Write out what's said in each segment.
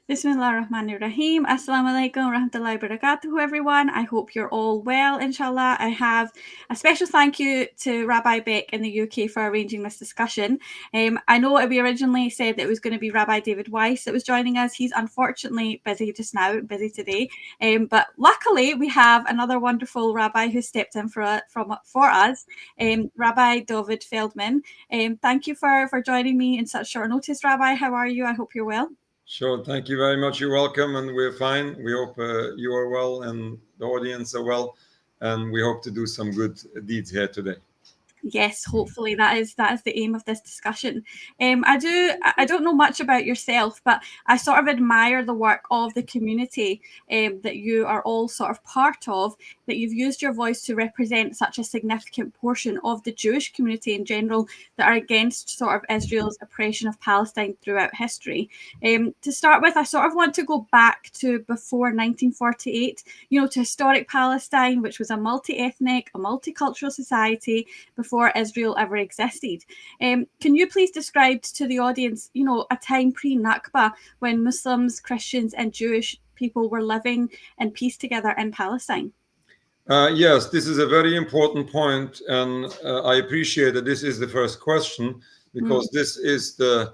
Bismillahirrahmanirrahim. Assalamu alaikum rahmatullahi barakatuhu, everyone. I hope you're all well, inshallah. I have a special thank you to Rabbi Beck in the UK for arranging this discussion. I know we originally said that it was going to be Rabbi David Weiss that was joining us. He's unfortunately busy just now, busy today. But luckily, we have another wonderful rabbi who stepped in for us, Rabbi Dovid Feldman. Thank you for joining me in such short notice, Rabbi. How are you? I hope you're well. Sure. Thank you very much. You're welcome, and we're fine. We hope you are well and the audience are well, and we hope to do some good deeds here today. Yes, hopefully that is the aim of this discussion. I don't know much about yourself, but I sort of admire the work of the community that you are all sort of part of, that you've used your voice to represent such a significant portion of the Jewish community in general that are against sort of Israel's oppression of Palestine throughout history. To start with, I sort of want to go back to before 1948, to historic Palestine, which was a multi-ethnic, a multicultural society before Israel ever existed. Can you please describe to the audience, a time pre-Naqba when Muslims, Christians, and Jewish people were living in peace together in Palestine? Yes, this is a very important point, and I appreciate that this is the first question, because this is the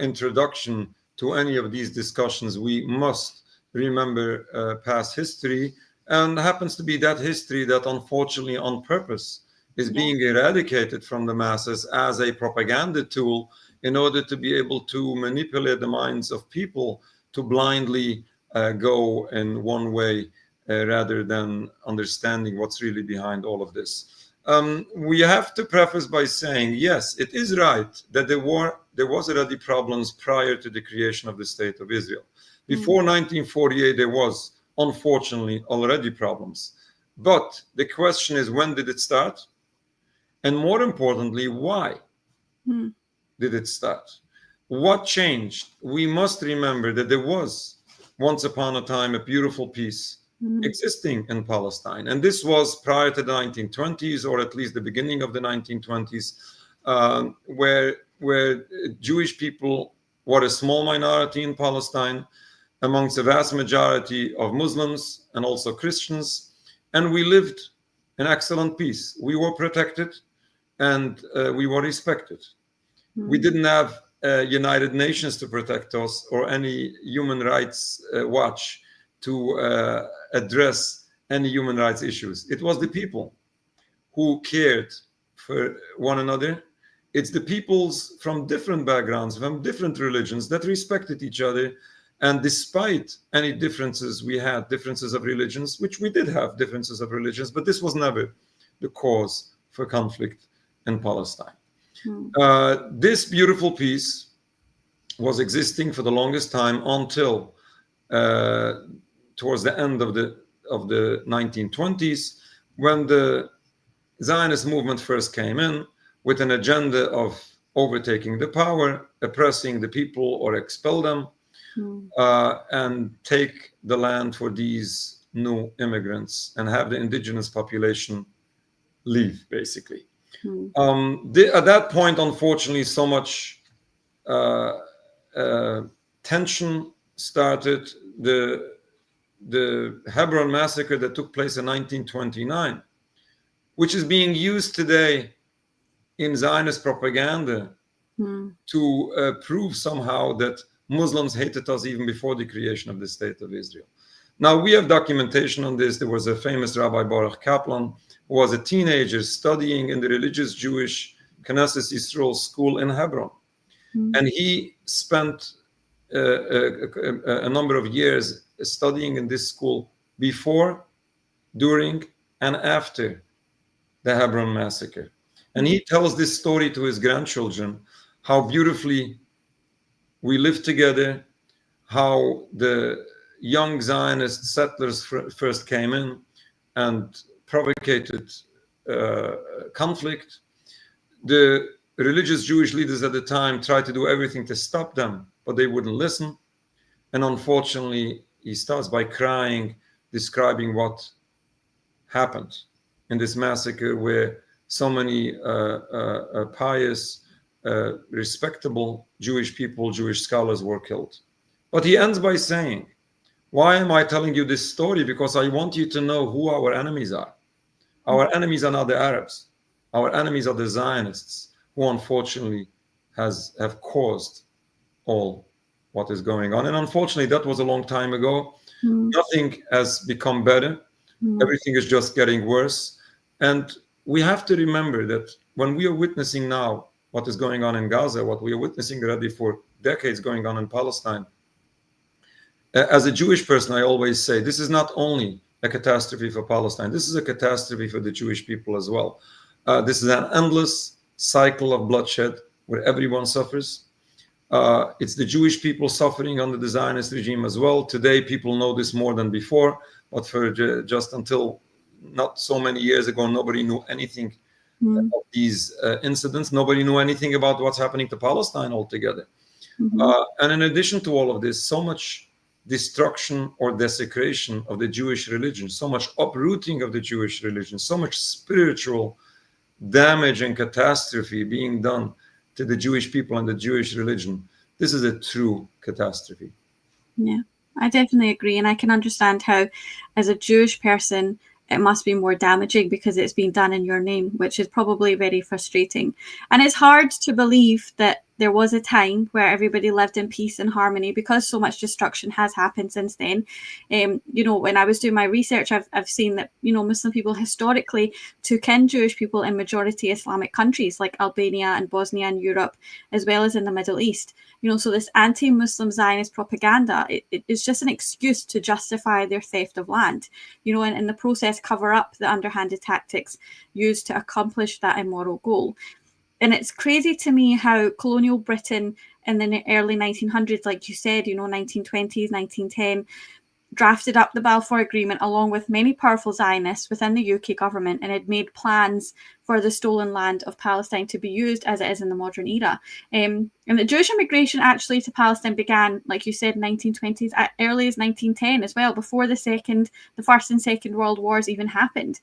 introduction to any of these discussions. We must remember past history, and happens to be that history that unfortunately on purpose is being eradicated from the masses as a propaganda tool in order to be able to manipulate the minds of people to blindly go in one way rather than understanding what's really behind all of this. We have to preface by saying, yes, it is right that there was already problems prior to the creation of the State of Israel. Before 1948, there was, unfortunately, already problems. But the question is, when did it start? And more importantly, why did it start? What changed? We must remember that there was, once upon a time, a beautiful peace existing in Palestine. And this was prior to the 1920s, or at least the beginning of the 1920s, where Jewish people were a small minority in Palestine, amongst a vast majority of Muslims and also Christians. And we lived in excellent peace. We were protected, and we were respected. We didn't have United Nations to protect us, or any human rights watch to address any human rights issues. It was the people who cared for one another. It's the peoples from different backgrounds, from different religions, that respected each other. And despite any differences we had, differences of religions, which we did have differences of religions, but this was never the cause for conflict in Palestine. This beautiful peace was existing for the longest time until towards the end of the 1920s, when the Zionist movement first came in with an agenda of overtaking the power, oppressing the people or expel them, and take the land for these new immigrants and have the indigenous population leave, basically. At that point, unfortunately, so much tension started. The Hebron massacre that took place in 1929, which is being used today in Zionist propaganda to prove somehow that Muslims hated us even before the creation of the State of Israel. Now, we have documentation on this. There was a famous Rabbi Baruch Kaplan who was a teenager studying in the religious Jewish Knesset Yisrael school in Hebron. And he spent a number of years studying in this school before, during, and after the Hebron massacre. And he tells this story to his grandchildren, how beautifully we lived together, how the young Zionist settlers first came in and provocated conflict. The religious Jewish leaders at the time tried to do everything to stop them, but they wouldn't listen. And unfortunately, he starts by crying, describing what happened in this massacre, where so many pious, respectable Jewish people, Jewish scholars were killed. But he ends by saying, why am I telling you this story? Because I want you to know who our enemies are. Our enemies are not the Arabs. Our enemies are the Zionists, who unfortunately have caused all what is going on. And unfortunately, that was a long time ago. Nothing has become better. Everything is just getting worse. And we have to remember that when we are witnessing now what is going on in Gaza, what we are witnessing already for decades going on in Palestine, as a Jewish person, I always say this is not only a catastrophe for Palestine, this is a catastrophe for the Jewish people as well. This is an endless cycle of bloodshed where everyone suffers. It's the Jewish people suffering under the Zionist regime as well. Today, people know this more than before, but for just until not so many years ago, nobody knew anything of these incidents. Nobody knew anything about what's happening to Palestine altogether. And in addition to all of this, so much destruction or desecration of the Jewish religion, so much uprooting of the Jewish religion, so much spiritual damage and catastrophe being done to the Jewish people and the Jewish religion. This is a true catastrophe. Yeah, I definitely agree. And I can understand how, as a Jewish person, it must be more damaging because it's been done in your name, which is probably very frustrating. And it's hard to believe that there was a time where everybody lived in peace and harmony, because so much destruction has happened since then. When I was doing my research, I've seen that, Muslim people historically took in Jewish people in majority Islamic countries like Albania and Bosnia and Europe, as well as in the Middle East. So this anti-Muslim Zionist propaganda, it is just an excuse to justify their theft of land, and in the process cover up the underhanded tactics used to accomplish that immoral goal. And it's crazy to me how colonial Britain in the early 1900s, like you said, 1920s, 1910, drafted up the Balfour Agreement along with many powerful Zionists within the UK government, and had made plans for the stolen land of Palestine to be used as it is in the modern era. And the Jewish immigration actually to Palestine began, like you said, 1920s, as early as 1910 as well, before the First and Second World Wars even happened.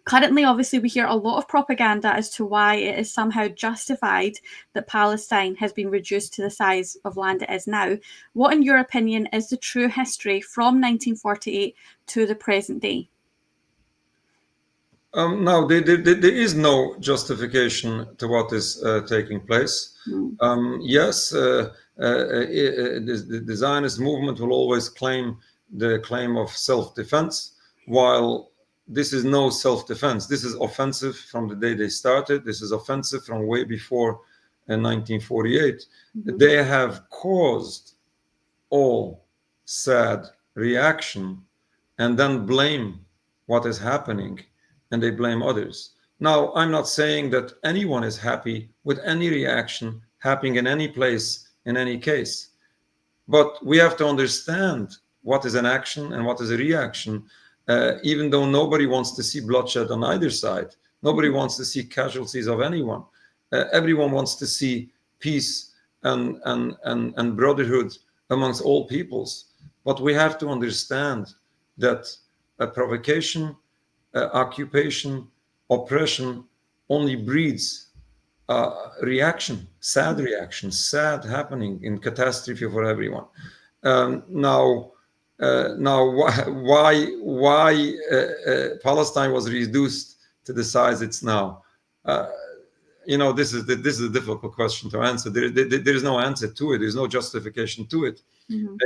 Currently, obviously, we hear a lot of propaganda as to why it is somehow justified that Palestine has been reduced to the size of land it is now. What, in your opinion, is the true history from 1948 to the present day? Now, there is no justification to what is taking place. Yes, the Zionist movement will always claim the claim of self-defense, while this is no self-defense. This is offensive from the day they started. This is offensive from way before 1948. They have caused all sad reaction and then blame what is happening, and they blame others. Now, I'm not saying that anyone is happy with any reaction happening in any place, in any case. But we have to understand what is an action and what is a reaction. Even though nobody wants to see bloodshed on either side, nobody wants to see casualties of anyone. Everyone wants to see peace and brotherhood amongst all peoples. But we have to understand that a provocation, occupation, oppression only breeds reaction, sad happening in catastrophe for everyone. Now, why Palestine was reduced to the size it's now? This is a difficult question to answer. There is no answer to it. There's no justification to it.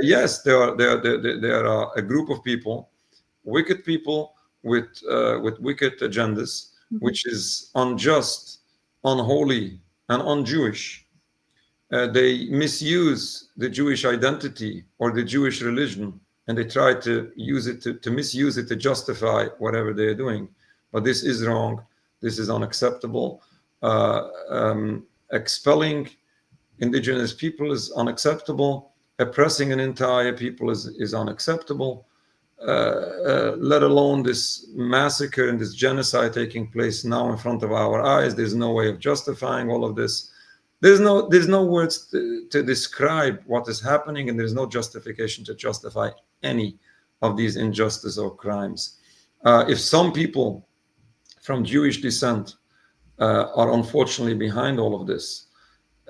Yes, there are a group of people, wicked people with wicked agendas, which is unjust, unholy, and un-Jewish. They misuse the Jewish identity or the Jewish religion, and they try to use it to misuse it to justify whatever they're doing. But this is wrong. This is unacceptable. Expelling indigenous people is unacceptable. Oppressing an entire people is unacceptable. Let alone this massacre and this genocide taking place now in front of our eyes. There's no way of justifying all of this. There's no words to describe what is happening, and there's no justification to justify any of these injustices or crimes. If some people from Jewish descent are unfortunately behind all of this,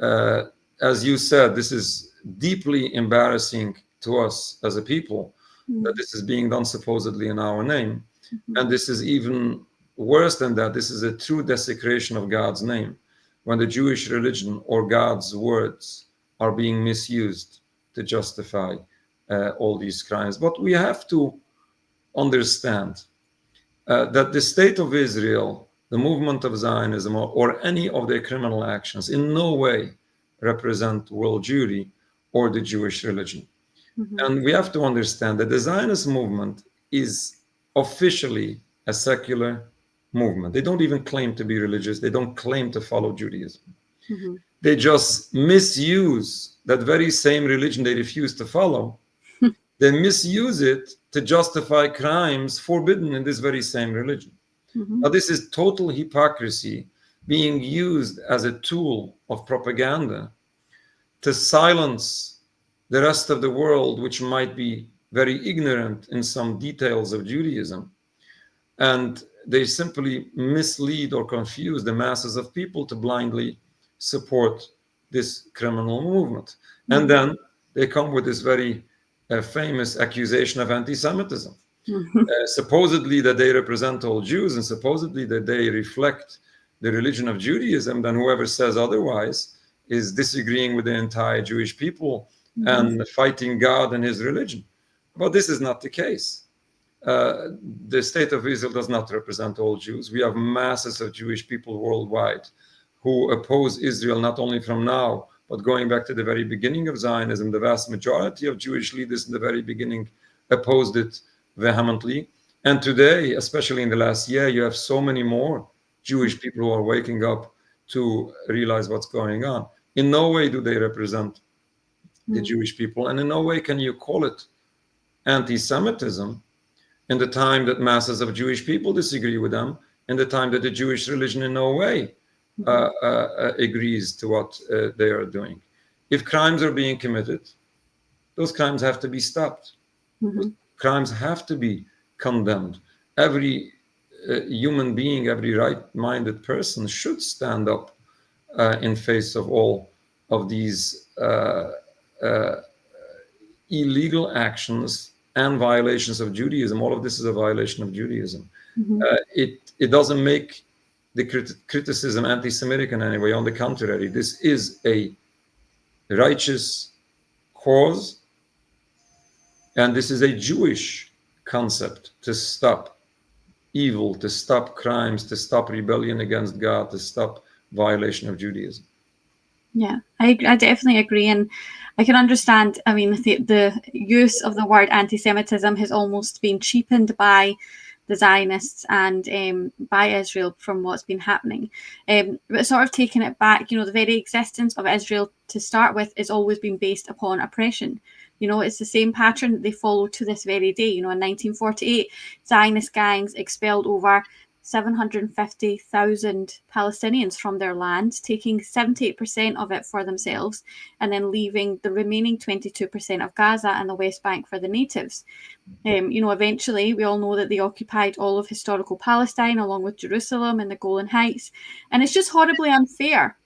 as you said, this is deeply embarrassing to us as a people that this is being done supposedly in our name. And this is even worse than that. This is a true desecration of God's name, when the Jewish religion or God's words are being misused to justify all these crimes. But we have to understand that the state of Israel, the movement of Zionism, or any of their criminal actions in no way represent world Jewry or the Jewish religion. And we have to understand that the Zionist movement is officially a secular movement. They don't even claim to be religious. They don't claim to follow Judaism. They just misuse that very same religion they refuse to follow. They misuse it to justify crimes forbidden in this very same religion. Now, this is total hypocrisy being used as a tool of propaganda to silence the rest of the world, which might be very ignorant in some details of Judaism. And they simply mislead or confuse the masses of people to blindly support this criminal movement. And then they come with this very famous accusation of anti-Semitism. Supposedly that they represent all Jews and supposedly that they reflect the religion of Judaism, then whoever says otherwise is disagreeing with the entire Jewish people and fighting God and his religion. But this is not the case. The state of Israel does not represent all Jews. We have masses of Jewish people worldwide who oppose Israel, not only from now, but going back to the very beginning of Zionism. The vast majority of Jewish leaders in the very beginning opposed it vehemently. And today, especially in the last year, you have so many more Jewish people who are waking up to realize what's going on. In no way do they represent the Jewish people, and in no way can you call it anti-Semitism in the time that masses of Jewish people disagree with them, in the time that the Jewish religion in no way agrees to what they are doing. If crimes are being committed, those crimes have to be stopped. Crimes have to be condemned. Every human being, every right-minded person should stand up in face of all of these illegal actions and violations of Judaism. All of this is a violation of Judaism. It doesn't make the criticism anti-Semitic in any way. On the contrary, this is a righteous cause, and this is a Jewish concept to stop evil, to stop crimes, to stop rebellion against God, to stop violation of Judaism. Yeah, I definitely agree. And I can understand, I mean, the use of the word anti-Semitism has almost been cheapened by the Zionists and by Israel from what's been happening. But sort of taking it back, you know, the very existence of Israel to start with has always been based upon oppression. You know, it's the same pattern that they follow to this very day. You know, in 1948, Zionist gangs expelled over 750,000 Palestinians from their land, taking 78% of it for themselves, and then leaving the remaining 22% of Gaza and the West Bank for the natives. You know, eventually, we all know that they occupied all of historical Palestine, along with Jerusalem and the Golan Heights. And it's just horribly unfair.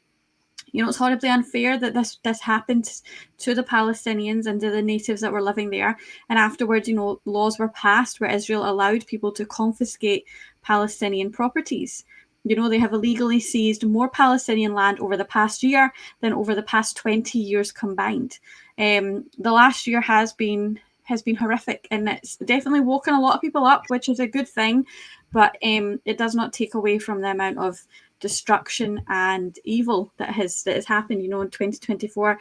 You know, it's horribly unfair that this happened to the Palestinians and to the natives that were living there. And afterwards, you know, laws were passed where Israel allowed people to confiscate Palestinian properties. You know, they have illegally seized more Palestinian land over the past year than over the past 20 years combined. The last year has been horrific, and it's definitely woken a lot of people up, which is a good thing. But it does not take away from the amount of destruction and evil that has happened. You know, in 2024,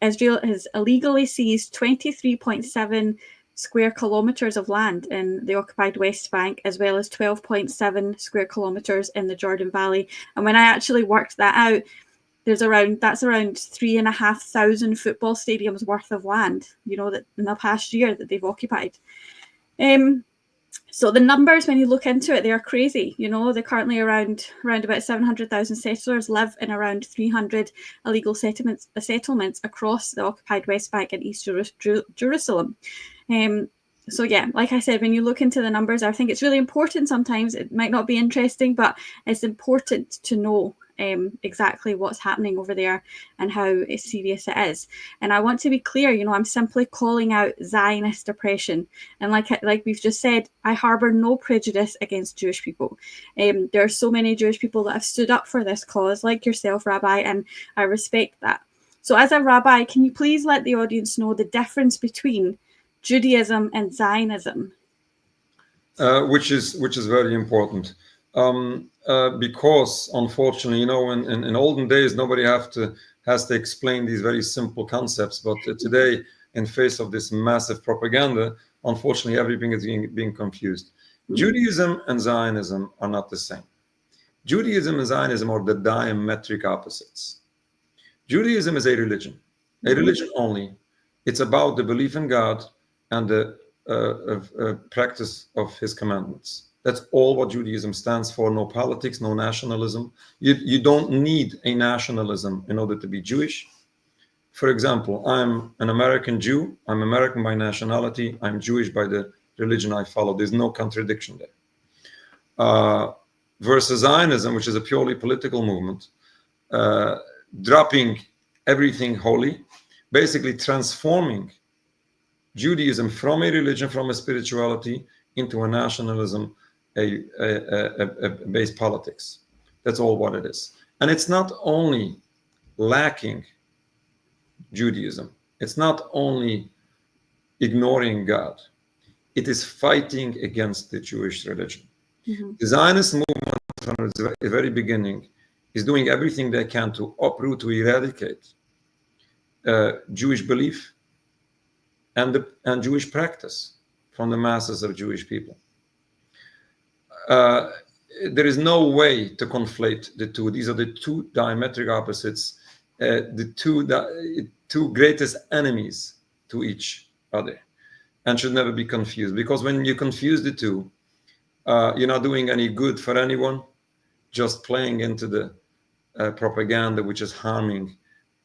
Israel has illegally seized 23.7 square kilometers of land in the occupied West Bank, as well as 12.7 square kilometers in the Jordan Valley. And when I actually worked that out, that's around 3,500 football stadiums worth of land, you know, that in the past year that they've occupied. So the numbers, when you look into it, they are crazy. You know, they're currently around about 700,000 settlers live in around 300 illegal settlements across the occupied West Bank and East Jerusalem. So yeah, like I said, when you look into the numbers, I think it's really important. Sometimes it might not be interesting, but it's important to know exactly what's happening over there and how serious it is. And I want to be clear, I'm simply calling out Zionist oppression. And like we've just said, I harbour no prejudice against Jewish people. There are so many Jewish people that have stood up for this cause, like yourself, Rabbi, and I respect that. So as a rabbi, can you please let the audience know the difference between Judaism and Zionism? Which is very important. Because unfortunately, in olden days, nobody has to explain these very simple concepts. But today, in face of this massive propaganda, unfortunately, everything is being confused. Judaism and Zionism are not the same. Judaism and Zionism are the diametric opposites. Judaism is a religion only. It's about the belief in God and the practice of His commandments. That's all what Judaism stands for. No politics, no nationalism. You don't need a nationalism in order to be Jewish. For example, I'm an American Jew. I'm American by nationality. I'm Jewish by the religion I follow. There's no contradiction there. Versus Zionism, which is a purely political movement, dropping everything holy, basically transforming Judaism from a religion, from a spirituality, into a nationalism, a base politics. That's all what it is. And it's not only lacking Judaism, it's not only ignoring God, it is fighting against the Jewish religion. The Zionist movement from the very beginning is doing everything they can to uproot, to eradicate Jewish belief and Jewish practice from the masses of Jewish people. There is no way to conflate the two. These are the two diametric opposites, the two greatest enemies to each other, and should never be confused. Because when you confuse the two, you're not doing any good for anyone, just playing into the propaganda which is harming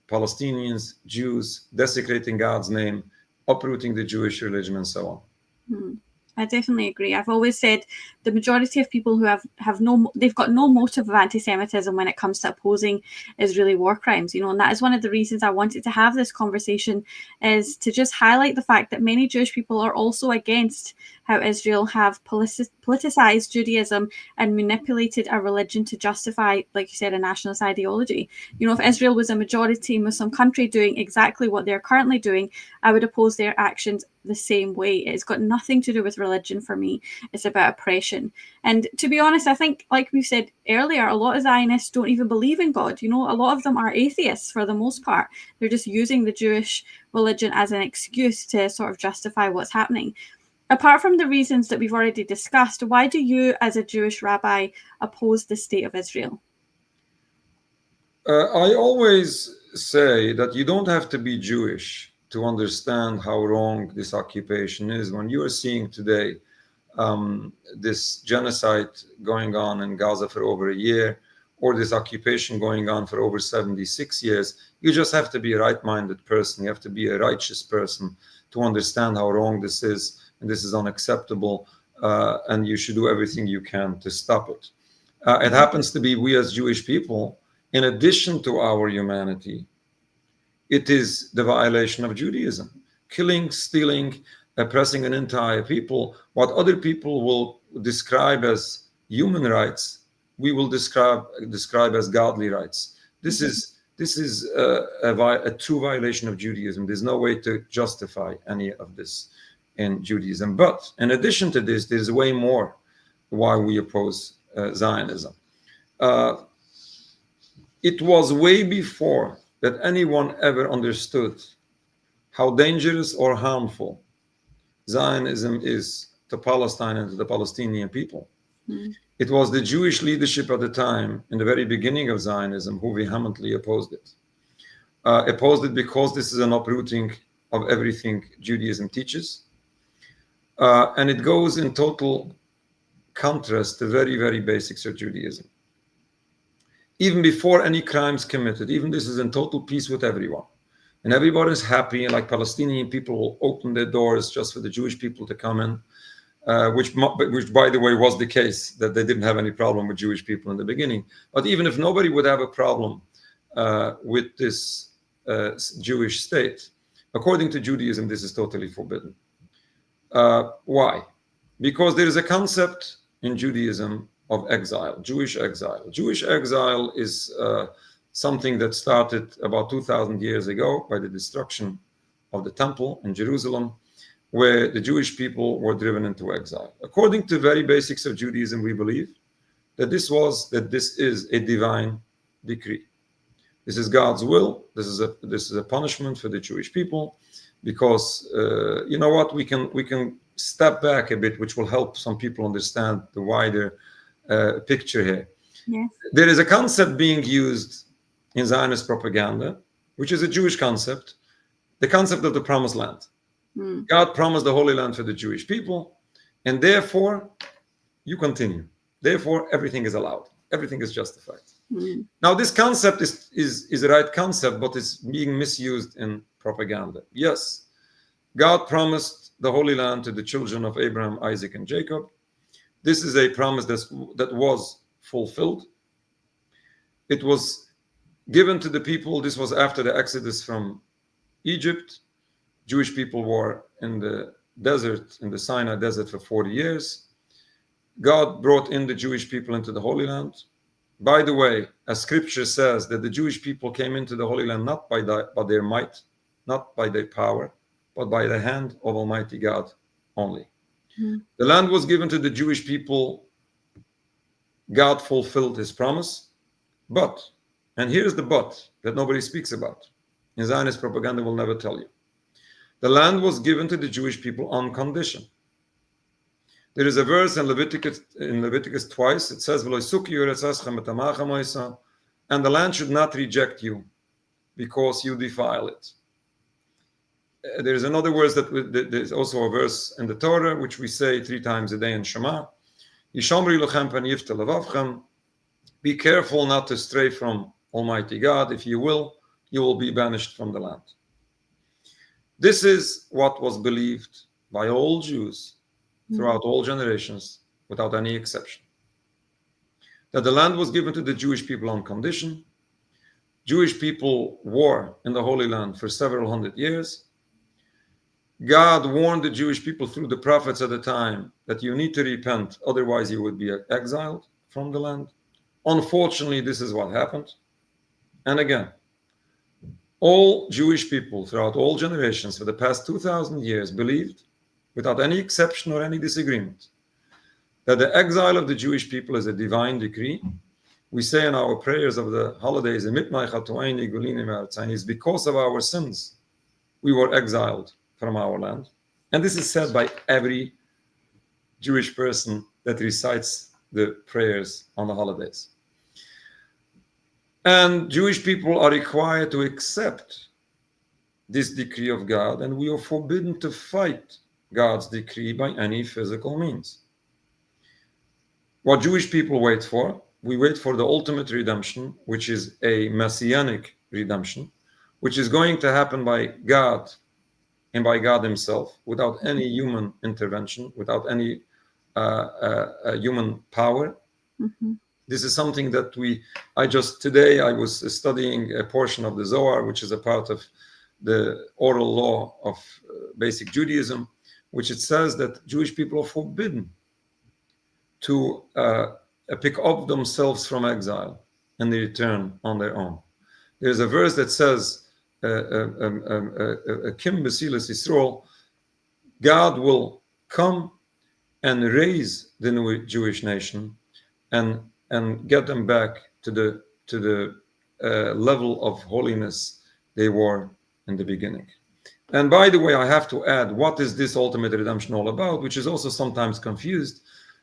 Palestinians, Jews, desecrating God's name, uprooting the Jewish religion, and so on. I definitely agree. I've always said the majority of people who they've got no motive of anti-Semitism when it comes to opposing Israeli war crimes, and that is one of the reasons I wanted to have this conversation, is to just highlight the fact that many Jewish people are also against how Israel have politicized Judaism and manipulated a religion to justify, like you said, a nationalist ideology. If Israel was a majority Muslim country doing exactly what they're currently doing, I would oppose their actions the same way. It's got nothing to do with religion for me. It's about oppression. And to be honest, I think, like we said earlier, a lot of Zionists don't even believe in God. A lot of them are atheists for the most part. They're just using the Jewish religion as an excuse to sort of justify what's happening. Apart from the reasons that we've already discussed, why do you, as a Jewish rabbi, oppose the state of Israel? I always say that you don't have to be Jewish to understand how wrong this occupation is. When you are seeing today this genocide going on in Gaza for over a year, or this occupation going on for over 76 years, you just have to be a right-minded person. You have to be a righteous person to understand how wrong this is, and this is unacceptable, and you should do everything you can to stop it. It happens to be we as Jewish people, in addition to our humanity, it is the violation of Judaism. Killing, stealing, oppressing an entire people. What other people will describe as human rights, we will describe as godly rights. This is a true violation of Judaism. There's no way to justify any of this in Judaism. But in addition to this, there's way more why we oppose Zionism. It was way before that anyone ever understood how dangerous or harmful Zionism is to Palestine and to the Palestinian people. It was the Jewish leadership at the time, in the very beginning of Zionism, who vehemently opposed it. Opposed it because this is an uprooting of everything Judaism teaches. And it goes in total contrast to very, very basics of Judaism. Even before any crimes committed, even this is in total peace with everyone. And everyone is happy, and like Palestinian people will open their doors just for the Jewish people to come in. which by the way was the case, that they didn't have any problem with Jewish people in the beginning. But even if nobody would have a problem with this Jewish state, according to Judaism, this is totally forbidden. Why? Because there is a concept in Judaism of exile, Jewish exile. Jewish exile is something that started about 2,000 years ago by the destruction of the temple in Jerusalem, where the Jewish people were driven into exile. According to very basics of Judaism, we believe that this is a divine decree. This is God's will. This is a punishment for the Jewish people, because you know what, we can step back a bit, which will help some people understand the wider picture here. Yes. There is a concept being used in Zionist propaganda, which is a Jewish concept, the concept of the promised land. God promised the Holy Land for the Jewish people, and therefore you continue. Therefore, everything is allowed. Everything is justified. Now, this concept is the right concept, but it's being misused in propaganda. Yes, God promised the Holy Land to the children of Abraham, Isaac, and Jacob. This is a promise that was fulfilled. It was given to the people. This was after the Exodus from Egypt. Jewish people were in the desert, in the Sinai desert, for 40 years. God brought in the Jewish people into the Holy Land. By the way, as scripture says, that the Jewish people came into the Holy Land not by their might, not by their power, but by the hand of Almighty God only. The land was given to the Jewish people. God fulfilled his promise. But, and here's the but that nobody speaks about, and Zionist propaganda will never tell you. The land was given to the Jewish people on condition. There is a verse in Leviticus twice. It says, and the land should not reject you because you defile it. There is another verse there's also a verse in the Torah, which we say 3 times a day in Shema. Be careful not to stray from Almighty God. If you will be banished from the land. This is what was believed by all Jews throughout all generations, without any exception. That the land was given to the Jewish people on condition. Jewish people were in the Holy Land for several hundred years. God warned the Jewish people through the prophets at the time that you need to repent, otherwise you would be exiled from the land. Unfortunately, this is what happened. And again, all Jewish people throughout all generations for the past 2,000 years believed, without any exception or any disagreement, that the exile of the Jewish people is a divine decree. We say in our prayers of the holidays, is because of our sins we were exiled from our land. And this is said by every Jewish person that recites the prayers on the holidays. And Jewish people are required to accept this decree of God, and we are forbidden to fight God's decree by any physical means. What Jewish people wait for, we wait for the ultimate redemption, which is a messianic redemption, which is going to happen by God and by God himself, without any human intervention, without any human power. This is something that today I was studying a portion of the Zohar, which is a part of the oral law of basic Judaism, which it says that Jewish people are forbidden to pick up themselves from exile and they return on their own. There's a verse that says, Kim Basilis Yisrael, God will come and raise the new Jewish nation and get them back to the level of holiness they were in the beginning. And by the way, I have to add, what is this ultimate redemption all about, which is also sometimes confused.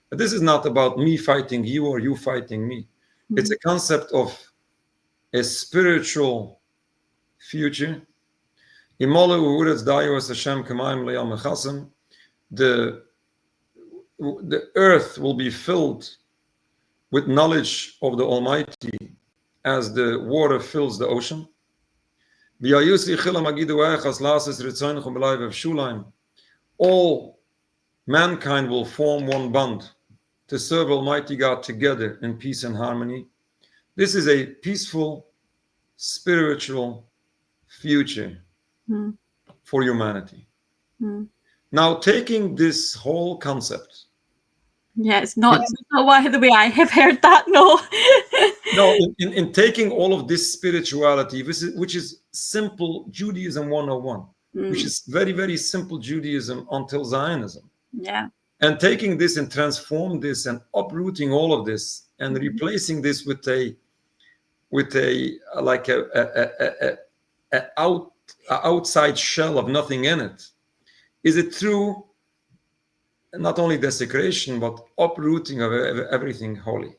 But this is not about me fighting you or you fighting me. It's a concept of a spiritual future. The earth will be filled with knowledge of the Almighty as the water fills the ocean. All mankind will form one bond to serve Almighty God together in peace and harmony. This is a peaceful, spiritual future for humanity. Now, taking this whole concept. Yeah, it's not the way I have heard that, no. No, in taking all of this spirituality, which is simple Judaism 101, which is very, very simple Judaism until Zionism. Yeah. And taking this and transform this and uprooting all of this and replacing this with a outside shell of nothing in it, is a true not only desecration but uprooting of everything holy.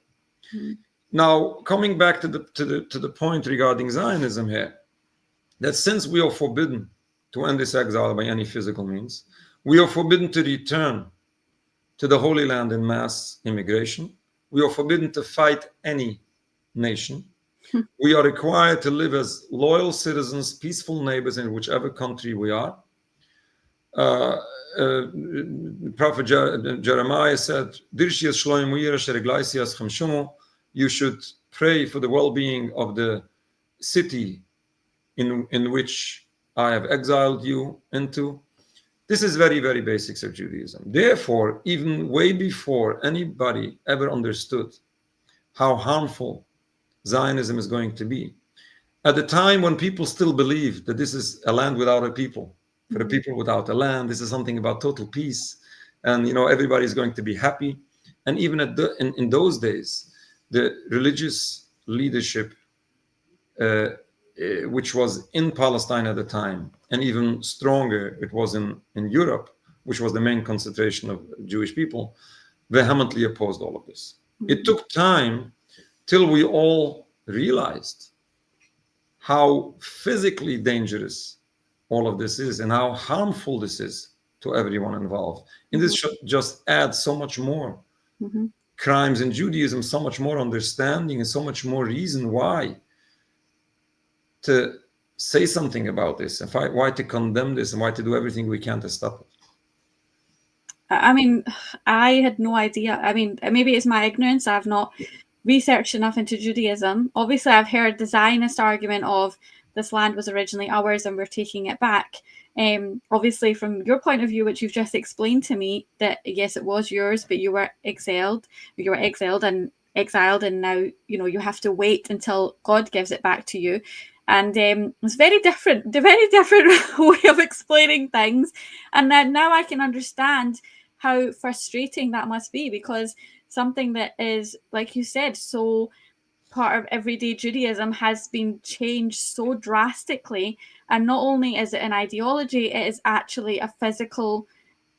Now, coming back to the point regarding Zionism here, that since we are forbidden to end this exile by any physical means, we are forbidden to return to the Holy Land in mass immigration. We are forbidden to fight any nation. We are required to live as loyal citizens, peaceful neighbors in whichever country we are. Prophet Jeremiah said, you should pray for the well-being of the city in which I have exiled you into. This is very, very basics of Judaism. Therefore, even way before anybody ever understood how harmful Zionism is going to be, at the time when people still believe that this is a land without a people, for the people without a land, this is something about total peace, and everybody's going to be happy. And even in those days, the religious leadership, which was in Palestine at the time, and even stronger, it was in Europe, which was the main concentration of Jewish people, vehemently opposed all of this. It took time till we all realized how physically dangerous all of this is and how harmful this is to everyone involved. And this should just add so much more crimes in Judaism, so much more understanding, and so much more reason why to say something about this, and why to condemn this, and why to do everything we can to stop it. I mean, I had no idea. I mean, maybe it's my ignorance. I've not researched enough into Judaism. Obviously, I've heard the Zionist argument of this land was originally ours and we're taking it back. Obviously, from your point of view, which you've just explained to me, that yes, it was yours, but you were exiled and now you have to wait until God gives it back to you. And it's very different way of explaining things. And then now I can understand how frustrating that must be, because something that is, like you said, so part of everyday Judaism has been changed so drastically. And not only is it an ideology, it is actually a physical,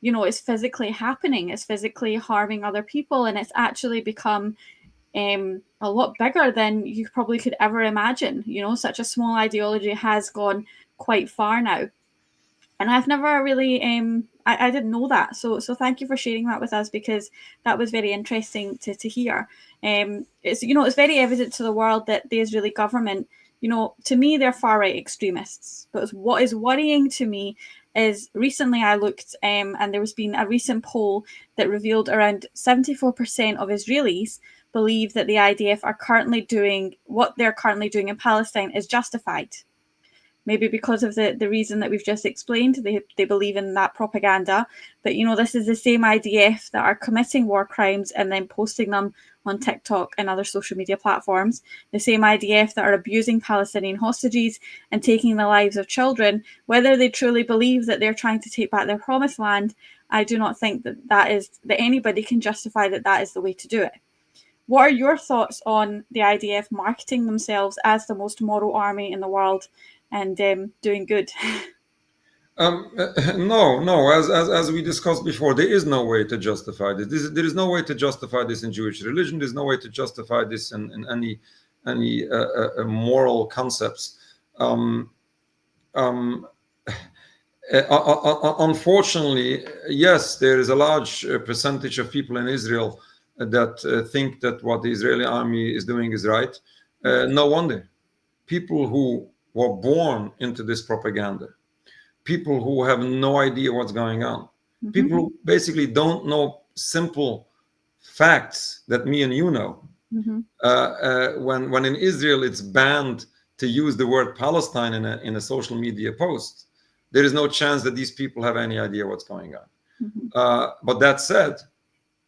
it's physically happening. It's physically harming other people. And it's actually become a lot bigger than you probably could ever imagine. Such a small ideology has gone quite far now. And I've never really, I didn't know that. So thank you for sharing that with us, because that was very interesting to hear. It's very evident to the world that the Israeli government, to me, they're far-right extremists. But what is worrying to me is recently I looked and there was been a recent poll that revealed around 74% of Israelis believe that the IDF are currently doing what they're currently doing in Palestine is justified. Maybe because of the reason that we've just explained, they believe in that propaganda. But, this is the same IDF that are committing war crimes and then posting them on TikTok and other social media platforms. The same IDF that are abusing Palestinian hostages and taking the lives of children. Whether they truly believe that they're trying to take back their promised land, I do not think that anybody can justify that is the way to do it. What are your thoughts on the IDF marketing themselves as the most moral army in the world and doing good? No. As we discussed before, there is no way to justify this. There is no way to justify this in Jewish religion. There's no way to justify this in any moral concepts. Unfortunately, yes, there is a large percentage of people in Israel that think that what the Israeli army is doing is right. No wonder. People who were born into this propaganda, people who have no idea what's going on, People who basically don't know simple facts that me and you know. When in Israel it's banned to use the word Palestine in a social media post, there is no chance that these people have any idea what's going on. But that said,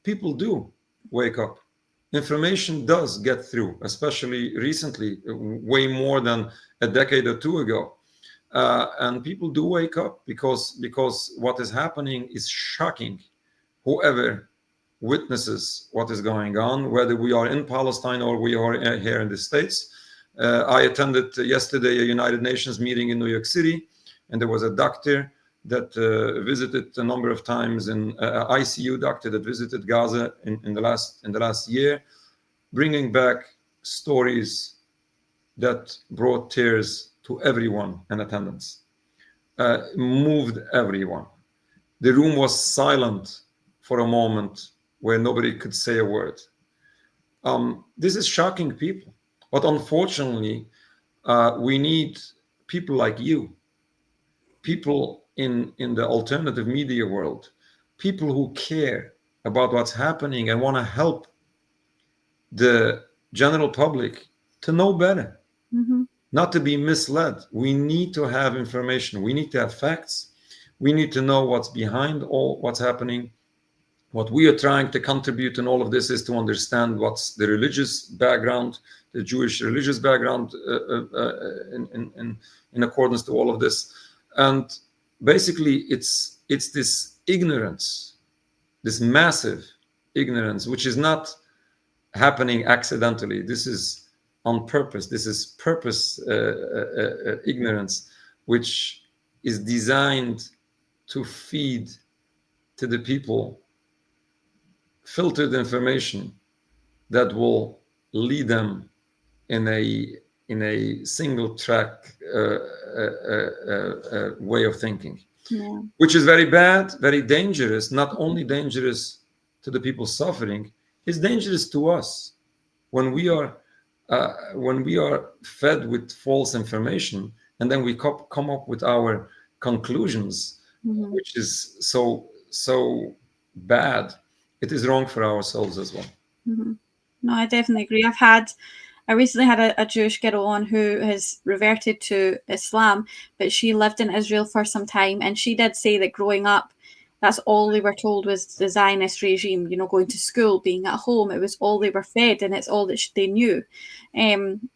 people do wake up. Information does get through, especially recently, way more than a decade or two ago. And people do wake up because what is happening is shocking whoever witnesses what is going on, whether we are in Palestine or we are here in the States. I attended yesterday a United Nations meeting in New York City, and there was a doctor that visited a number of times, an ICU doctor that visited Gaza in the last year, bringing back stories that brought tears to everyone in attendance, moved everyone. The room was silent for a moment where nobody could say a word. This is shocking people, but unfortunately, we need people like you, people in the alternative media world, people who care about what's happening and want to help the general public to know better, not to be misled. We need to have information. We need to have facts. We need to know what's behind all what's happening. What we are trying to contribute in all of this is to understand what's the religious background, the Jewish religious background in accordance to all of this. And basically, it's this ignorance, this massive ignorance, which is not happening accidentally. This is on purpose. This is purpose ignorance, which is designed to feed to the people filtered information that will lead them in a single track way of thinking, which is very bad, very dangerous. Not only dangerous to the people suffering, it's dangerous to us when we are fed with false information, and then we come up with our conclusions, which is so bad. It is wrong for ourselves as well. No, I definitely agree. I recently had a Jewish girl on who has reverted to Islam, but she lived in Israel for some time, and she did say that growing up, that's all they were told was the Zionist regime, going to school, being at home. It was all they were fed, and it's all that they knew. And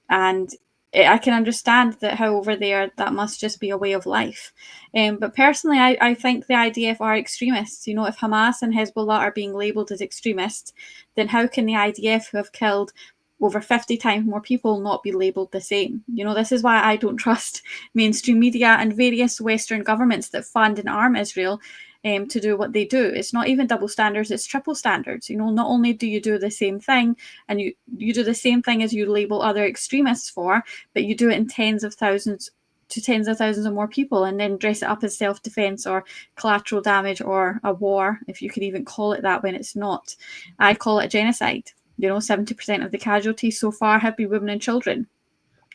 I can understand that how over there that must just be a way of life. But personally, I think the IDF are extremists. If Hamas and Hezbollah are being labelled as extremists, then how can the IDF, who have killed over 50 times more people, not be labelled the same? This is why I don't trust mainstream media and various Western governments that fund and arm Israel to do what they do. It's not even double standards, it's triple standards. Not only do you do the same thing, and you do the same thing as you label other extremists for, but you do it in tens of thousands of more people, and then dress it up as self-defense or collateral damage or a war, if you could even call it that when it's not. I call it genocide. 70% of the casualties so far have been women and children.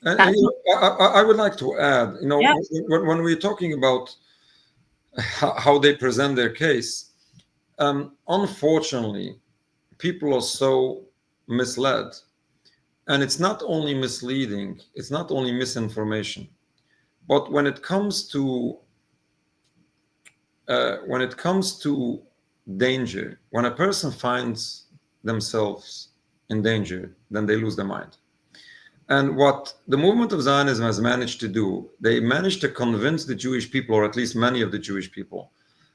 And I would like to add, when we're talking about how they present their case, unfortunately, people are so misled, and it's not only misleading, it's not only misinformation, but when it comes to danger, when a person finds themselves in danger, then they lose their mind. And what the movement of Zionism has managed to do, they managed to convince the Jewish people, or at least many of the Jewish people,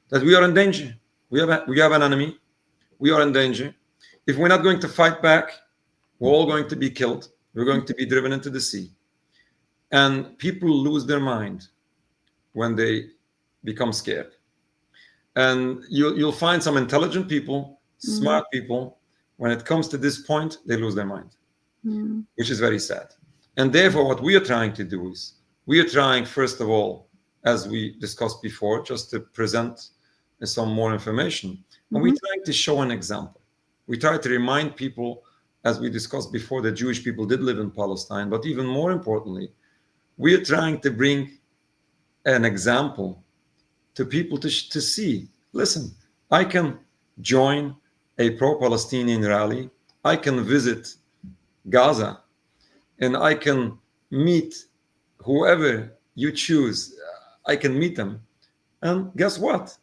that we are in danger. We have an enemy. We are in danger. If we're not going to fight back, we're all going to be killed. We're going to be driven into the sea. And people lose their mind when they become scared. And you'll find some intelligent people, smart people, when it comes to this point, they lose their mind. Which is very sad. And therefore, what we are trying to do is, we are trying, first of all, as we discussed before, just to present some more information. And we're trying to show an example. We try to remind people, as we discussed before, that Jewish people did live in Palestine. But even more importantly, we are trying to bring an example to people to see Listen, I can join a pro-Palestinian rally. I can visit Gaza, and I can meet whoever you choose. I can meet them. And guess what?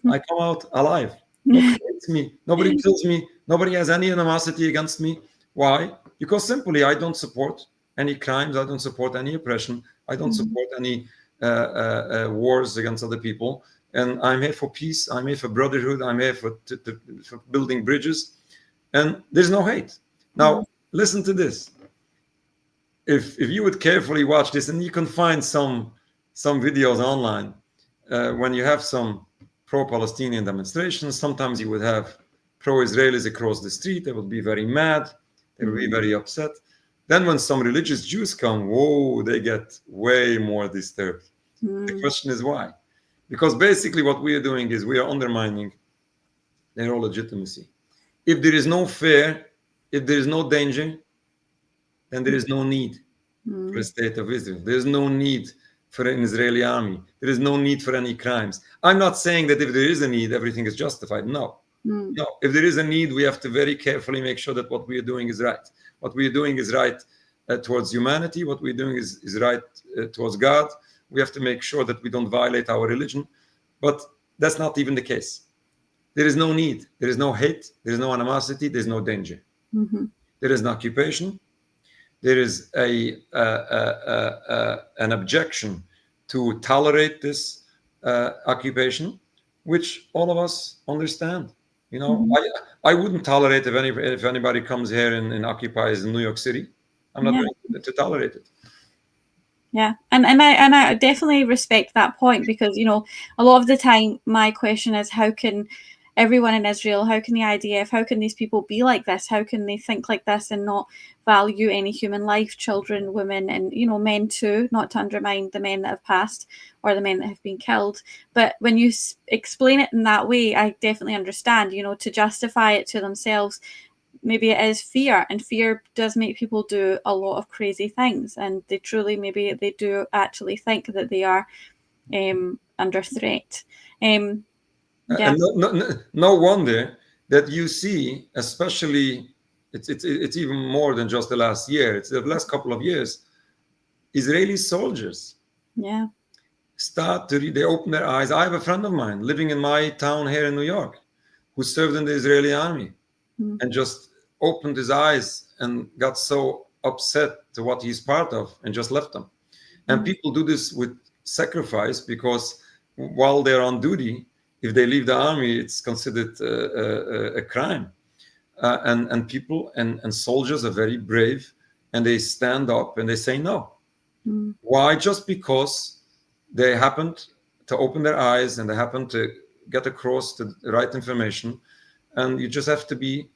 I come out alive. Nobody hates me. Nobody kills me. Nobody has any animosity against me. Why? Because simply I don't support any crimes. I don't support any oppression. I don't support any wars against other people. And I'm here for peace. I'm here for brotherhood. I'm here for building bridges. And there's no hate. Now, listen to this. If you would carefully watch this, and you can find some videos online, when you have some pro-Palestinian demonstrations, sometimes you would have pro-Israelis across the street. They would be very mad. They would be very upset. Then when some religious Jews come, whoa, they get way more disturbed. The question is why? Because basically what we are doing is we are undermining their legitimacy. If there is no fear, if there is no danger, then there is no need for a state of Israel. There is no need for an Israeli army. There is no need for any crimes. I'm not saying that if there is a need, everything is justified. No. No. If there is a need, we have to very carefully make sure that what we are doing is right. What we are doing is right towards humanity. What we're doing is right towards God. We have to make sure that we don't violate our religion. But that's not even the case. There is no need. There is no hate. There is no animosity. There's no danger. There is an occupation. There is an objection to tolerate this occupation, which all of us understand. You know, I wouldn't tolerate if anybody comes here and occupies New York City. I'm not going to tolerate it. Yeah, and I definitely respect that point, because, you know, a lot of the time my question is, how can everyone in Israel, how can these people be like this? How can they think like this and not value any human life, children, women, and, you know, men too, not to undermine the men that have passed or the men that have been killed. But when you explain it in that way, I definitely understand, you know, to justify it to themselves. Maybe it is fear, and fear does make people do a lot of crazy things, and they do actually think that they are under threat. And no wonder that you see, especially, it's even more than just the last year. It's the last couple of years. Israeli soldiers they open their eyes. I have a friend of mine living in my town here in New York who served in the Israeli army and just opened his eyes and got so upset to what he's part of and just left them. And people do this with sacrifice, because while they're on duty, if they leave the army, it's considered a crime. And people and soldiers are very brave, and they stand up and they say no. Why? Just because they happened to open their eyes and they happened to get across the right information. And you just have to be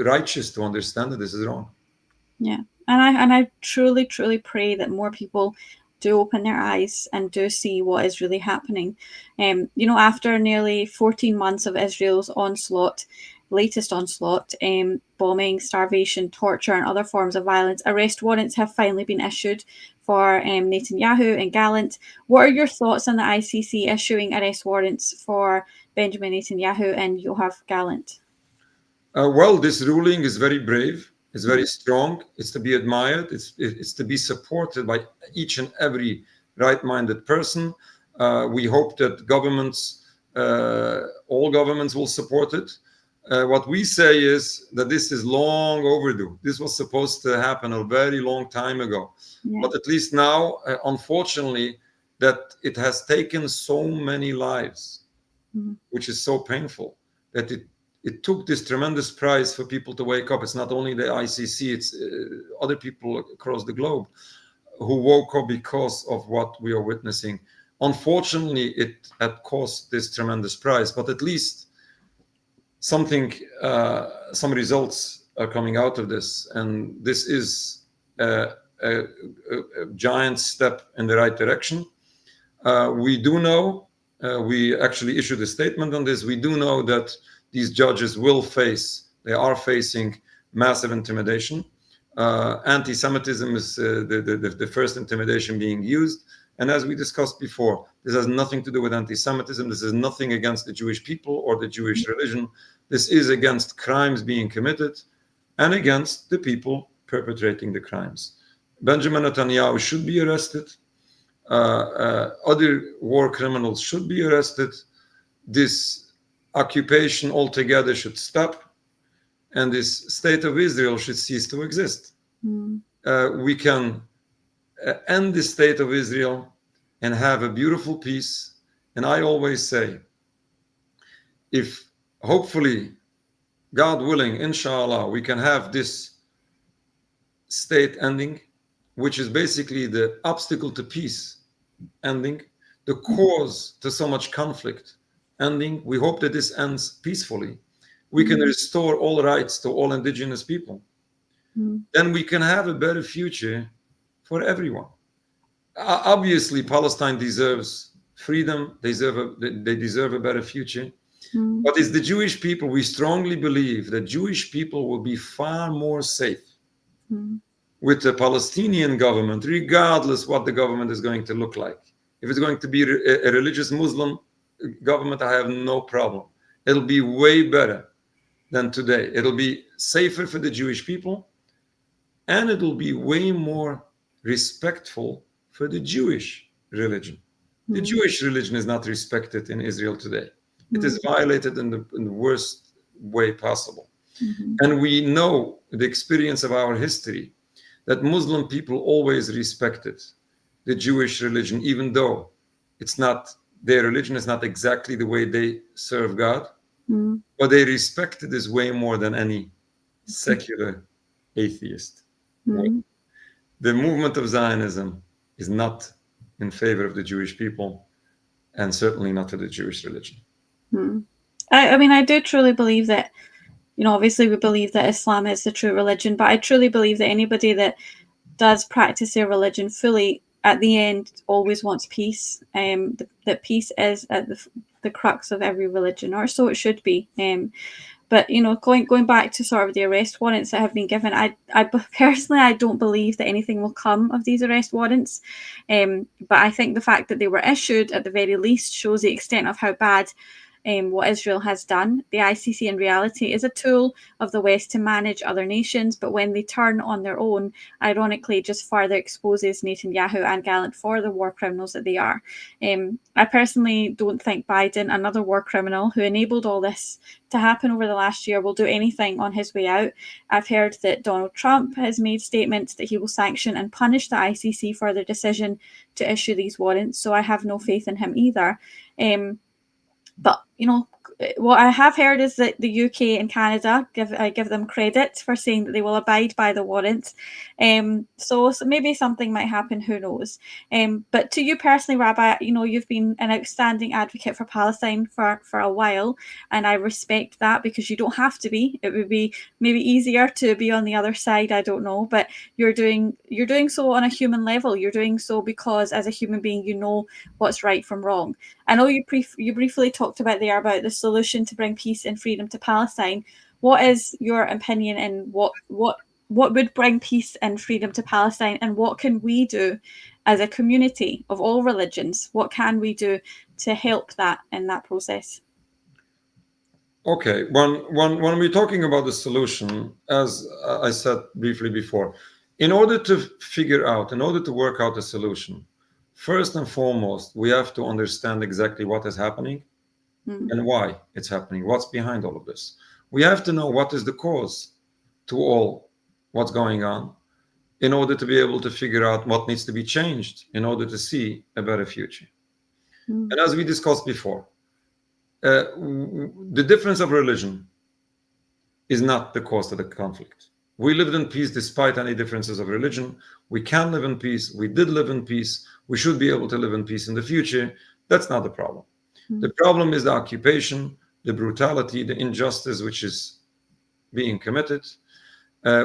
righteous to understand that this is wrong. Yeah, and I truly pray that more people do open their eyes and do see what is really happening. You know, after nearly 14 months of Israel's latest onslaught, bombing, starvation, torture, and other forms of violence, arrest warrants have finally been issued for Netanyahu and Gallant. What are your thoughts on the ICC issuing arrest warrants for Benjamin Netanyahu and Yoav Gallant? Well, this ruling is very brave. It's very strong. It's to be admired. It's to be supported by each and every right-minded person. We hope that all governments will support it. What we say is that this is long overdue. This was supposed to happen a very long time ago. But at least now, unfortunately, that it has taken so many lives, which is so painful, that it took this tremendous price for people to wake up. It's not only the ICC, it's other people across the globe who woke up because of what we are witnessing. Unfortunately, it had cost this tremendous price, but at least some results are coming out of this. And this is a giant step in the right direction. We do know, we actually issued a statement on this. We do know that these judges they are facing massive intimidation. Anti-Semitism is the first intimidation being used. And as we discussed before, this has nothing to do with anti-Semitism. This is nothing against the Jewish people or the Jewish religion. This is against crimes being committed and against the people perpetrating the crimes. Benjamin Netanyahu should be arrested. Other war criminals should be arrested. This occupation altogether should stop, and this state of Israel should cease to exist. We can end the state of Israel and have a beautiful peace. And I always say, if hopefully, God willing, inshallah, we can have this state ending, which is basically the obstacle to peace ending, the cause to so much conflict ending. We hope that this ends peacefully. We can restore all rights to all indigenous people. Then we can have a better future for everyone. Obviously, Palestine deserves freedom. They deserve a better future. But it's the Jewish people. We strongly believe that Jewish people will be far more safe with the Palestinian government, regardless what the government is going to look like. If it's going to be a religious Muslim government, I have no problem. It'll be way better than today. It'll be safer for the Jewish people, and it'll be way more respectful for the Jewish religion. The Jewish religion is not respected in Israel today. It is violated in the worst way possible. And we know the experience of our history that Muslim people always respected the Jewish religion, even though it's not their religion, is not exactly the way they serve God, but they respected this way more than any secular atheist. The movement of Zionism is not in favor of the Jewish people, and certainly not of the Jewish religion. I mean, I do truly believe that, obviously we believe that Islam is the true religion, but I truly believe that anybody that does practice their religion fully, at the end, always wants peace. That peace is at the crux of every religion, or so it should be. But going back to sort of the arrest warrants that have been given, I personally, I don't believe that anything will come of these arrest warrants. But I think the fact that they were issued at the very least shows the extent of how bad what Israel has done. The ICC in reality is a tool of the West to manage other nations, but when they turn on their own, ironically, just further exposes Netanyahu and Gallant for the war criminals that they are. I personally don't think Biden, another war criminal who enabled all this to happen over the last year, will do anything on his way out. I've heard that Donald Trump has made statements that he will sanction and punish the ICC for their decision to issue these warrants, so I have no faith in him either. But what I have heard is that the UK and Canada give them credit for saying that they will abide by the warrants. So maybe something might happen. Who knows? But to you personally, Rabbi, you've been an outstanding advocate for Palestine for a while, and I respect that, because you don't have to be. It would be maybe easier to be on the other side. I don't know, but you're doing so on a human level. You're doing so because as a human being, you know what's right from wrong. I know you briefly talked about the solution to bring peace and freedom to Palestine. What is your opinion, and what would bring peace and freedom to Palestine, and what can we do as a community of all religions? What can we do to help that in that process? Okay, when we're talking about the solution, as I said briefly before, in order to work out a solution, first and foremost, we have to understand exactly what is happening and why it's happening, what's behind all of this. We have to know what is the cause to all what's going on in order to be able to figure out what needs to be changed in order to see a better future. And as we discussed before, the difference of religion is not the cause of the conflict. We lived in peace despite any differences of religion. We can live in peace. We did live in peace. We should be able to live in peace in the future. That's not the problem. The problem is the occupation, the brutality, the injustice which is being committed,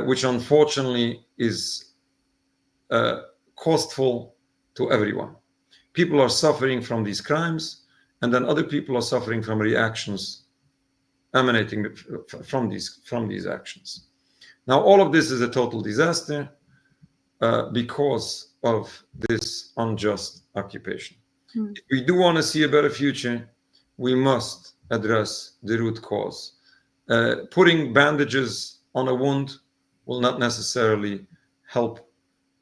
which unfortunately is costful to everyone. People are suffering from these crimes, and then other people are suffering from reactions emanating from these actions. Now, all of this is a total disaster. because of this unjust occupation. If we do want to see a better future, we must address the root cause. Putting bandages on a wound will not necessarily help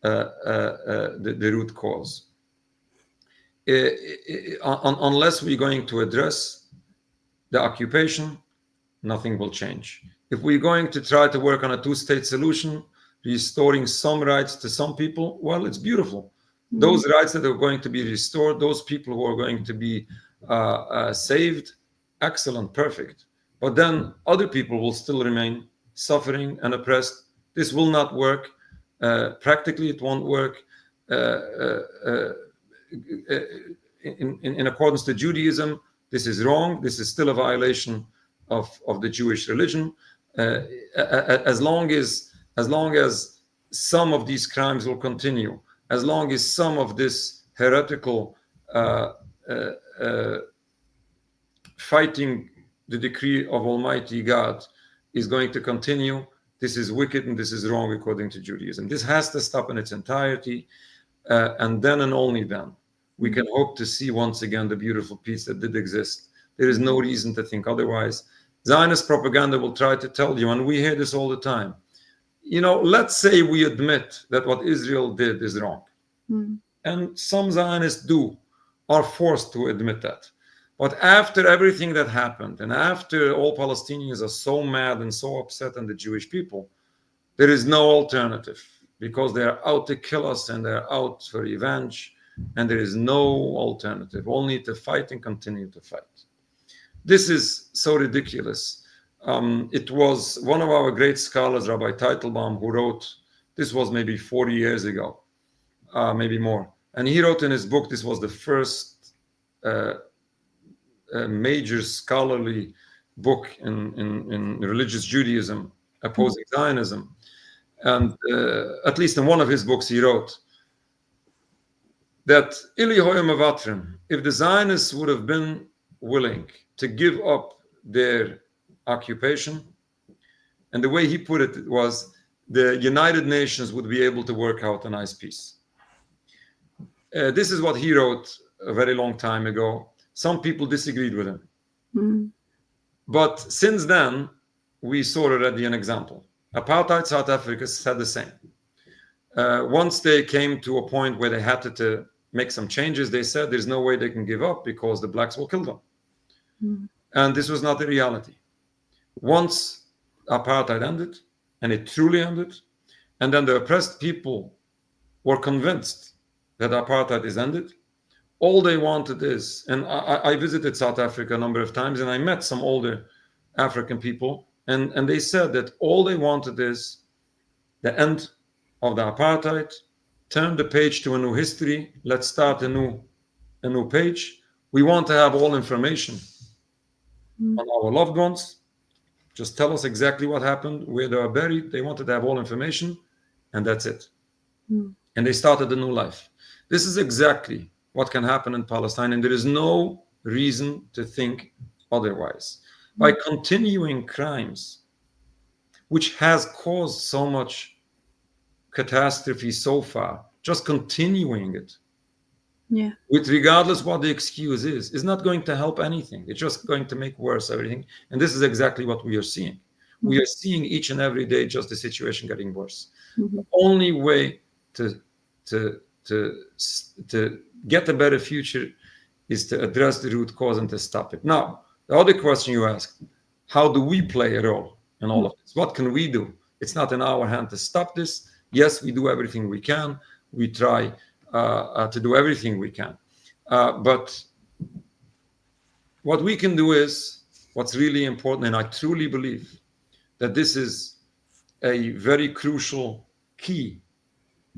the root cause. Unless we're going to address the occupation, nothing will change. If we're going to try to work on a two-state solution, restoring some rights to some people, well, it's beautiful. Those rights that are going to be restored, those people who are going to be saved, excellent, perfect. But then other people will still remain suffering and oppressed. This will not work. Practically, it won't work. In accordance to Judaism, this is wrong. This is still a violation of the Jewish religion. As long as some of these crimes will continue, as long as some of this heretical fighting the decree of Almighty God is going to continue, this is wicked and this is wrong according to Judaism. This has to stop in its entirety, and then and only then we can hope to see once again the beautiful peace that did exist. There is no reason to think otherwise. Zionist propaganda will try to tell you, and we hear this all the time, let's say we admit that what Israel did is wrong. And some Zionists are forced to admit that. But after everything that happened, and after all Palestinians are so mad and so upset and the Jewish people, there is no alternative, because they're out to kill us and they're out for revenge, and there is no alternative, only to fight and continue to fight. This is so ridiculous. It was one of our great scholars, Rabbi Teitelbaum, who wrote, this was maybe 40 years ago, maybe more. And he wrote in his book, this was the first major scholarly book in religious Judaism opposing Zionism. And at least in one of his books, he wrote that if the Zionists would have been willing to give up their occupation, and the way he put it was, the United Nations would be able to work out a nice peace. This is what he wrote a very long time ago. Some people disagreed with him. But since then, we saw already an example. Apartheid South Africa said the same. Once they came to a point where they had to make some changes, they said there's no way they can give up because the blacks will kill them. And this was not the reality. Once apartheid ended, and it truly ended, and then the oppressed people were convinced that apartheid is ended, all they wanted is, and I visited South Africa a number of times, and I met some older African people, and they said that all they wanted is the end of the apartheid, turn the page to a new history, let's start a new page. We want to have all information on our loved ones. Just tell us exactly what happened, where they are buried. They wanted to have all information, and that's it. And they started a new life. This is exactly what can happen in Palestine, and there is no reason to think otherwise. By continuing crimes, which has caused so much catastrophe so far, just continuing it, with regardless what the excuse is not going to help anything. It's just going to make worse everything. And this is exactly what we are seeing. We are seeing each and every day just the situation getting worse. The only way to get a better future is to address the root cause and to stop it. Now, the other question you asked, how do we play a role in all of this? What can we do? It's not in our hand to stop this. Yes, we do everything we can. We try to do everything we can. But what we can do is what's really important, and I truly believe that this is a very crucial key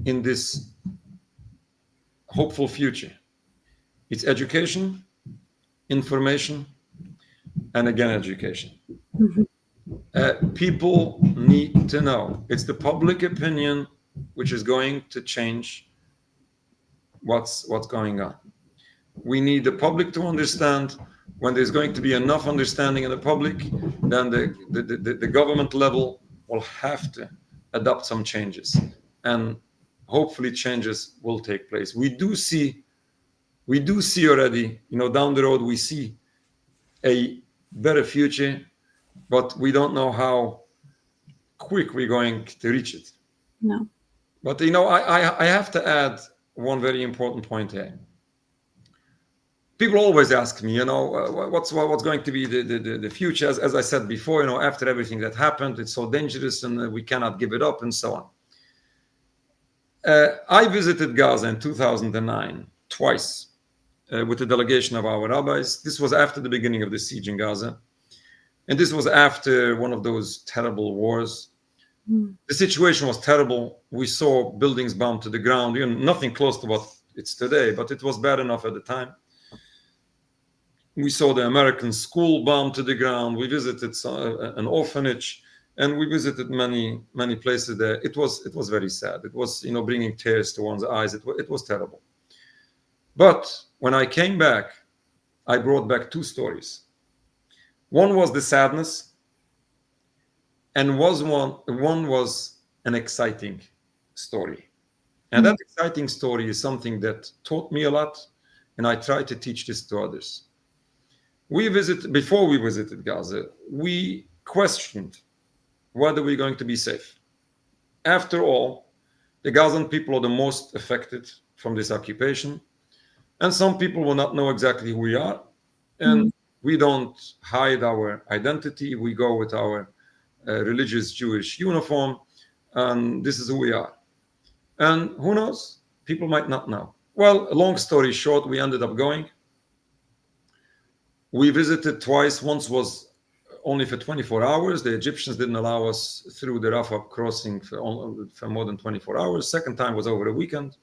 in this hopeful future. It's education, information, and again, education. People need to know. It's the public opinion which is going to change what's going on. We need the public to understand. When there's going to be enough understanding in the public, then the government level will have to adopt some changes. And hopefully changes will take place. We do see already, down the road, we see a better future, but we don't know how quick we're going to reach it. No. But I have to add one very important point here. People always ask me, what's going to be the future? As I said before, after everything that happened, it's so dangerous and we cannot give it up and so on. I visited Gaza in 2009 twice with a delegation of our rabbis. This was after the beginning of the siege in Gaza. And this was after one of those terrible wars. The situation was terrible. We saw buildings bombed to the ground, nothing close to what it's today, but it was bad enough at the time. We saw the American school bombed to the ground. We visited an orphanage, and we visited many places there. It was very sad. It was bringing tears to one's eyes. It was terrible. But when I came back, I brought back two stories. One was the sadness, and one was an exciting story. And that exciting story is something that taught me a lot, and I try to teach this to others. Before we visited Gaza, we questioned whether we're going to be safe. After all, the Gazan people are the most affected from this occupation, and some people will not know exactly who we are, and we don't hide our identity. We go with our religious Jewish uniform, and this is who we are. And who knows? People might not know. Well, long story short, we ended up going. We visited twice. Once was only for 24 hours. The Egyptians didn't allow us through the Rafah crossing for more than 24 hours. Second time was over a weekend.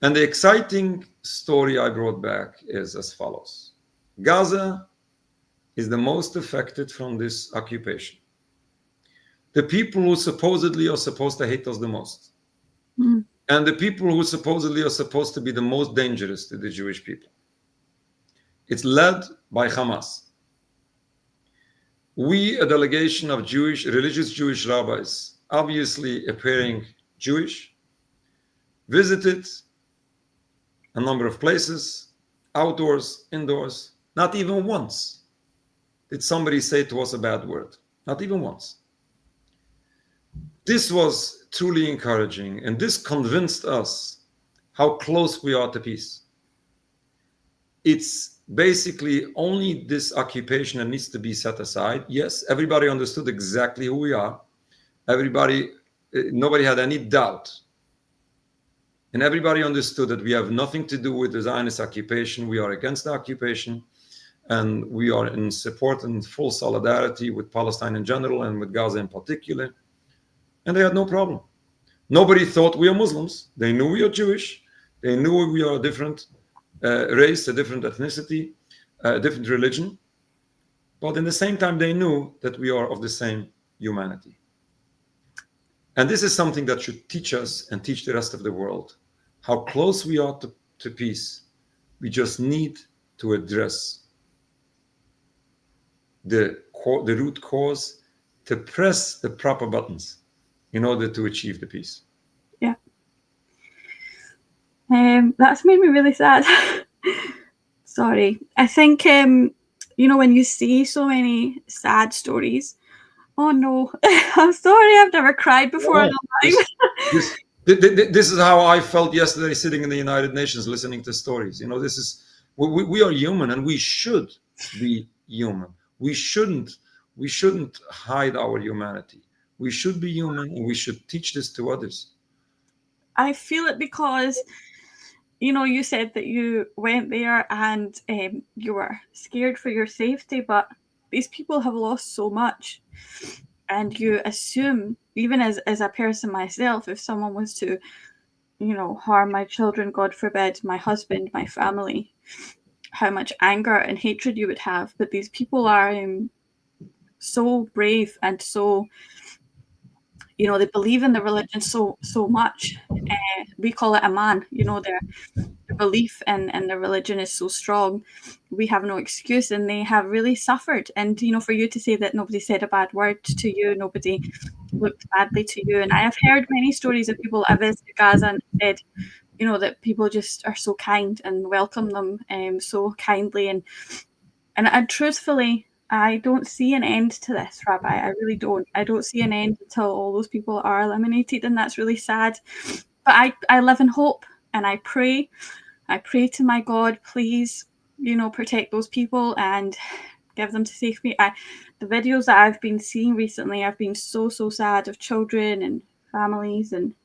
And the exciting story I brought back is as follows. Gaza is the most affected from this occupation. The people who supposedly are supposed to hate us the most. And the people who supposedly are supposed to be the most dangerous to the Jewish people. It's led by Hamas. We, a delegation of religious Jewish rabbis, obviously appearing Jewish, visited a number of places, outdoors, indoors. Not even once did somebody say to us a bad word. Not even once. This was truly encouraging, and this convinced us how close we are to peace. It's basically only this occupation that needs to be set aside. Yes, everybody understood exactly who we are. Nobody had any doubt. And everybody understood that we have nothing to do with the Zionist occupation. We are against the occupation. And we are in support and full solidarity with Palestine in general and with Gaza in particular. And they had no problem. Nobody thought we are Muslims. They knew we are Jewish. They knew we are a different race, a different ethnicity, a different religion. But in the same time, they knew that we are of the same humanity. And this is something that should teach us and teach the rest of the world how close we are to peace. We just need to address the root cause, to press the proper buttons in order to achieve the peace. Yeah. That's made me really sad. Sorry. I think, when you see so many sad stories, oh no, I'm sorry, I've never cried before in my life. This is how I felt yesterday sitting in the United Nations listening to stories. We are human, and we should be human. We shouldn't hide our humanity. We should be human, and we should teach this to others. I feel it because, you said that you went there and you were scared for your safety, but these people have lost so much. And you assume, even as a person myself, if someone was to, harm my children, God forbid, my husband, my family, how much anger and hatred you would have. But these people are so brave and so, they believe in the religion so much. We call it aman, their belief and the religion is so strong. We have no excuse, and they have really suffered. And for you to say that nobody said a bad word to you, nobody looked badly to you. And I have heard many stories of people that have visited Gaza and said, you know, that people just are so kind and welcome them so kindly. And truthfully, I don't see an end to this, Rabbi. I really don't. I don't see an end until all those people are eliminated, and that's really sad. But I live in hope, and I pray. I pray to my God, please, you know, protect those people and give them to safety. The videos that I've been seeing recently, I've been so sad of children and families, and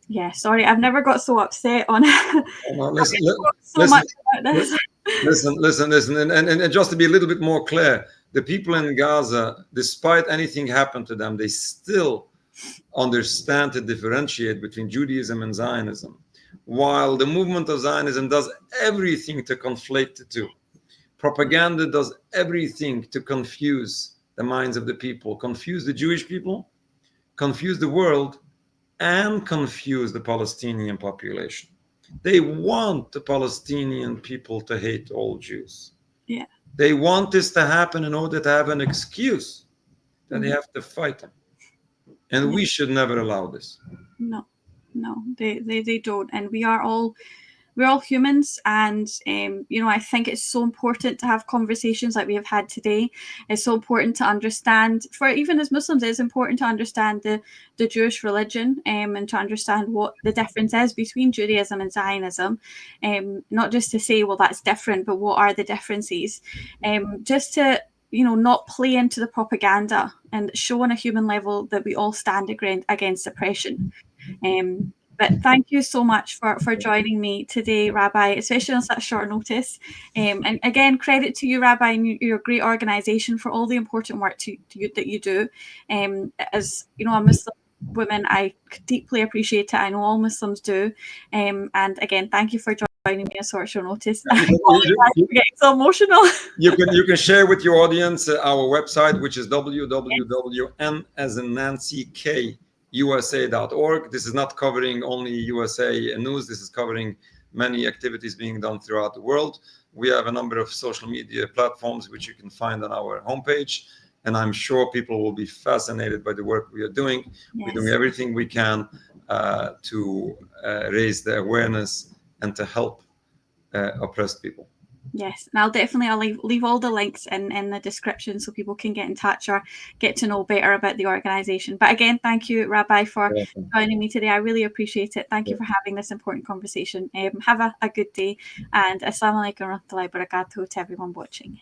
yeah, sorry, I've never got so upset on Listen, so much about this. listen, and just to be a little bit more clear, the people in Gaza, despite anything happened to them, they still understand to differentiate between Judaism and Zionism, while the movement of Zionism does everything to conflate the two. Propaganda does everything to confuse the minds of the people, confuse the Jewish people, confuse the world, and confuse the Palestinian population. They want the Palestinian people to hate all Jews. Yeah. They want this to happen in order to have an excuse that they have to fight them. And we should never allow this. No, they don't. And we're all humans, and you know, I think it's so important to have conversations like we have had today. It's so important to understand, for even as Muslims, it's important to understand the Jewish religion, and to understand what the difference is between Judaism and Zionism. Not just to say, well, that's different, but what are the differences? Just to, you know, not play into the propaganda and show on a human level that we all stand against oppression. But thank you so much for joining me today, Rabbi, especially on such short notice. And again, credit to you, Rabbi, and your great organisation for all the important work that you do. As you know, a Muslim woman, I deeply appreciate it. I know all Muslims do. And again, thank you for joining me on such short notice. I'm getting so emotional. You can share with your audience our website, which is www.n as in Nancy K USA.org. This is not covering only USA news. This is covering many activities being done throughout the world. We have a number of social media platforms which you can find on our homepage. And I'm sure people will be fascinated by the work we are doing. Yes. We're doing everything we can to raise the awareness and to help oppressed people. Yes, and I'll leave all the links in the description so people can get in touch or get to know better about the organisation. But again, thank you, Rabbi, for joining me today. I really appreciate it. Thank you for having this important conversation. Have a good day, and Assalamu alaikum wa rahmatullahi wa barakatuh to everyone watching.